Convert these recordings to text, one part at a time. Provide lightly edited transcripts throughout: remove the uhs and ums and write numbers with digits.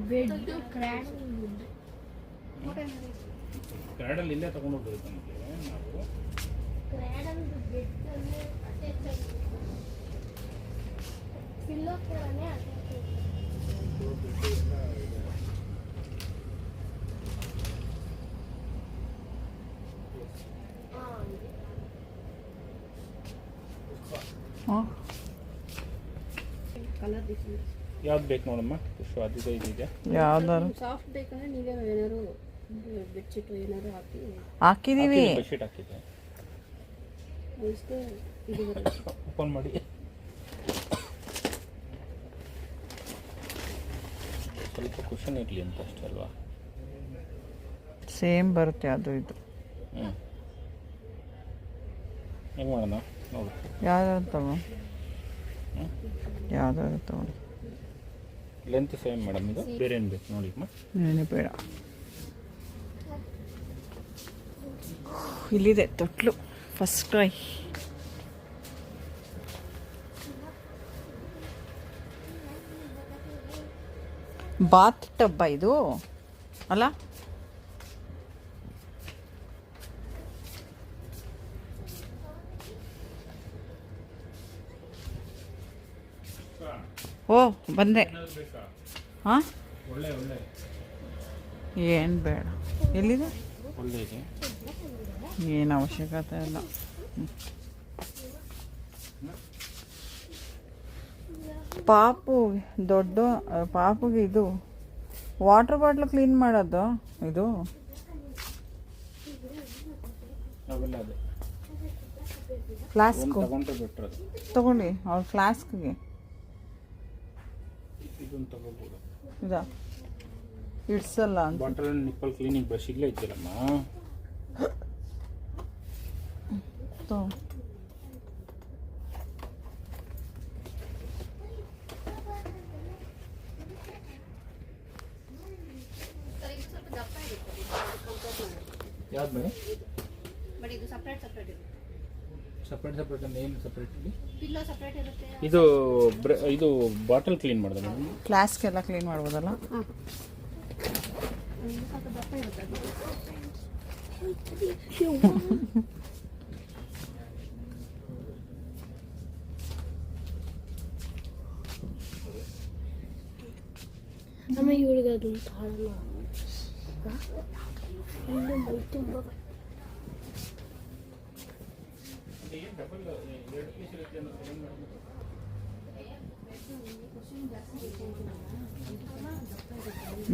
Bed cradle ಇಲ್ಲೇ ತಗೊಂಡು ಹೋಗ್ಬೇಕು ನಮಗೆ ನಾವು ಕ್ರ್ಯಾಡಲ್ ಬೆಡ್ ಅಲ್ಲೇ ಅಟ್ಯಾಚ್ ಪಿಲ್ಲೋ ಕೆಳಗೆ ಕಲರ್ ಡಿಫ್ರೆನ್ಸ್ ಯಾವ್ದು ಬೇಕು ನೋಡಮ್ಮ ಎಷ್ಟು ಅದಿದೆ ಇದೆಯಾ ಯಾವ್ದಾರು ಸಾಫ್ಟ್ ಬೇಕಂದ್ರೆ ನೀವೇ ಏನಾದ್ರು ಬೆಡ್ಶೀಟ್ ಏನಾದ್ರು ಹಾಕಿದೀವಿ ಬೆಡ್ಶೀಟ್ ಹಾಕಿದ್ದೆ ಇಷ್ಟೇ ಇದು ಓಪನ್ ಮಾಡಿ ಸ್ವಲ್ಪ ಕುಷನ್ ಇರಲಿ ಅಂತ ಅಷ್ಟೇ ಅಲ್ವಾ ಸೇಮ್ ಬರುತ್ತೆ ಅದು ಇದು ಹೆಂಗೆ ಮಾಡೋಣ ನೋಡು ಯಾವ್ದಾದ್ರು ತಗೋ ಯಾವ್ದಾದ್ರು ತಗೊಂಡು ಲೆಂತ್ ಸೇಮ್ ಮೇಡಮ್ ಇದು ಬೇರೆ ಏನು ಬೇಕು ನೋಡಿ ಏನೇ ಬೇಡ ಇಲ್ಲಿದೆ ತೊಟ್ಲು ಫಸ್ಟ್ ಟ್ರೈ ಬಾತ್ ಟಬ್ಬ ಇದು ಅಲ್ಲ ಓ ಬಂದೆ ಹಾಂ ಒಳ್ಳೆ ಒಳ್ಳೆ ಏನು ಬೇಡ ಎಲ್ಲಿದೆ ಒಳ್ಳೆ ಇದೆ ಏನು ಅವಶ್ಯಕತೆ ಇಲ್ಲ ಪಾಪು ದೊಡ್ಡ ಪಾಪುಗೆ ಇದು ವಾಟರ್ ಬಾಟ್ಲು ಕ್ಲೀನ್ ಮಾಡೋದು ಇದು ಅವೆಲ್ಲ ಅದೇ ಫ್ಲಾಸ್ಕು ತಗೊಂಡ್ರೆ ಬೆಟ್ರ್ ಅದು ತಗೊಳ್ಳಿ ಅವ್ರ ಫ್ಲಾಸ್ಕ್ಗೆ ಇದನ್ನು ತಗೋಬೋದು ಇದಾ ಇಡ್ಸಲ್ಲ ಅಂತ ಬಾಟಲ್ ನಿಪ್ಪಲ್ ಕ್ಲೀನಿಂಗ್ ಬ್ರಷ್ ಇಲ್ಲೇ ಇದ್ದಿಲ್ಲಮ್ಮ ಯಾವ್ದು ಬೇಡ ಬಟ್ ಇದು ಸಪ್ರೇಟ್ ಸಪ್ರೇಟ್ ಇದೆ ಸಪ್ರೇಟ್ ಸಪ್ರೇಟ್ ಅಂದ್ರೆ ಏನು ಸಪ್ರೇಟ್ ಇಲ್ಲಿ ಪಿಲ್ಲೋ ಸಪ್ರೇಟ್ ಇರುತ್ತೆ ಇದು ಇದು ಬಾಟಲ್ ಕ್ಲೀನ್ ಮಾಡಿದೆ ಮೇಡಮ್ ಫ್ಲಾಸ್ಕ್ ಎಲ್ಲ ಕ್ಲೀನ್ ಮಾಡ್ಬೋದಲ್ಲ ಸ್ವಲ್ಪ ದಪ್ಪ ಇರುತ್ತೆ ಆಮೇಲೆ ಇವಳಿಗೆ ಅದನ್ನು ತಾಳಲ್ಲ ಇನ್ನು ಮೈ ತುಂಬ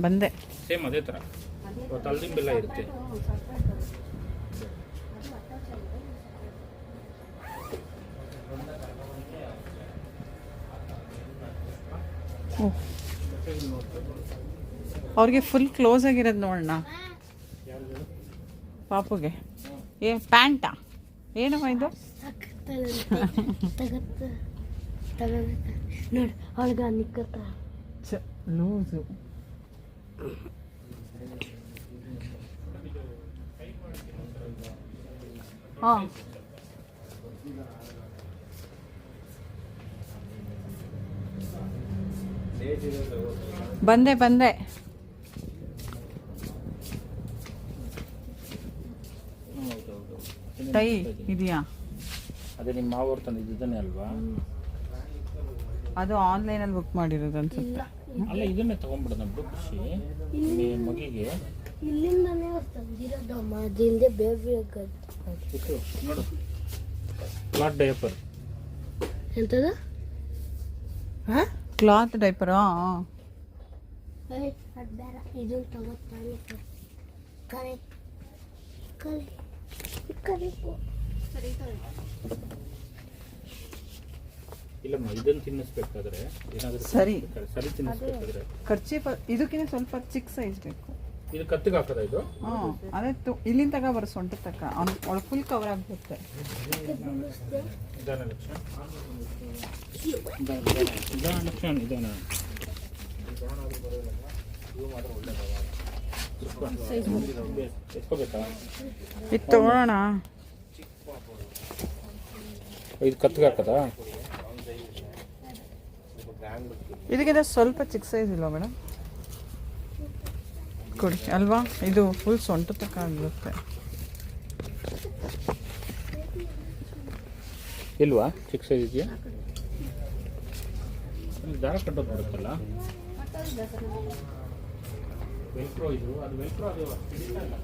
ಬಂದೆ ಸೇಮ್ ಅದೇ ಥರ ತಲ್ದಿಂಬ್ ಬೆಲ್ಲ ಇರುತ್ತೆ ಅವ್ರಿಗೆ ಫುಲ್ ಕ್ಲೋಸ್ ಆಗಿರೋದು ನೋಡೋಣ ಪಾಪುಗೆ ಪ್ಯಾಂಟಾ ಏನಮ್ಮ ಇದು ನೋಡಿ ಅವಳಿಗೆ ನಿಕ್ಕತ್ತ ಲೂಸು ಹಾಂ ಬಂದೆ ಬಂದೆ ಟೈ ಇದೆಯಾ ಅದೇ ನಿಮ್ಮ ಮಾವರು ತಂದಿದ್ದಾನೆ ಅಲ್ವಾ ಅದು ಆನ್ಲೈನಲ್ಲಿ ಬುಕ್ ಮಾಡಿರೋದು ಅನ್ಸುತ್ತೆ ಅಲ್ಲ ಇದನ್ನೇ ತಗೊಂಡ್ಬಿಡೋಣ ಬಿಡು ಖುಷಿ ಮಗಿಗೆ ಇಲ್ಲಿಂದನೇ ತಂದಿರೋದು ಅದಿಲ್ಲದೆ ಬೇರೆ ನೋಡು ಕ್ಲಾತ್ ಡಯಪರ್ ಎಂತದ ಕ್ಲಾತ್ ಡೈಪರಾ ಅದು ಬೇಡ ಇದನ್ನು ತಗೋತಾನೆ ಕರೆ ಕರೆ ಕರೆ ಸರಿ ಇಲ್ಲಮ್ಮ ಇದನ್ನು ತಿನ್ನಿಸ್ಬೇಕಾದ್ರೆ ಏನಾದರೂ ಸರಿ ಸರಿ ತಿನ್ನಿಸ್ಬೇಕಾದ್ರೆ ಖರ್ಚೀಫ್ ಇದಕ್ಕಿಂತ ಸ್ವಲ್ಪ ಚಿಕ್ಕ ಸೈಜ್ ಬೇಕು ಇದು ಕತ್ತಿಗೆ ಹಾಕೋದ ಇದು ಹಾಂ ಅದೇ ಇಲ್ಲಿಂದ ತಗ ಬರೋ ಸೊಂಟ ತಕ್ಕ ಅವ್ನು ಒಳಗೆ ಫುಲ್ ಕವರ್ ಆಗಿಬಿಡುತ್ತೆ ನಿಧಾನ ಲಕ್ಷಣ ನಿಧಾನ ಲಕ್ಷಣ ನಿಧಾನ ಎತ್ಕೋಬೇಕಾ ಇದು ತಗೊಳ್ಳೋಣ ಇದು ಕತ್ತಿಗೆ ಹಾಕದಾ ಇದಕ್ಕಿಂತ ಸ್ವಲ್ಪ ಚಿಕ್ಕ ಸೈಜ್ ಇಲ್ವಾ ಮೇಡಮ್ ಕೊಡಿ ಅಲ್ವಾ, ಇದು ಫುಲ್ ಸೊಂಟ ತಕ್ಕ ಆಗಿರುತ್ತೆ. ಇಲ್ವಾ ಚಿಕ್ಕ ಸೈಜ್ ಇದೆಯಾ? ದಾರ ಕಟ್ಟೋದು ಬರುತ್ತಲ್ಲ, ವೆಲ್ಕ್ರೋ ಇದು, ಅದು ವೆಲ್ಕ್ರೋ ಅದು ಹಿಡಿತಲ್ಲ.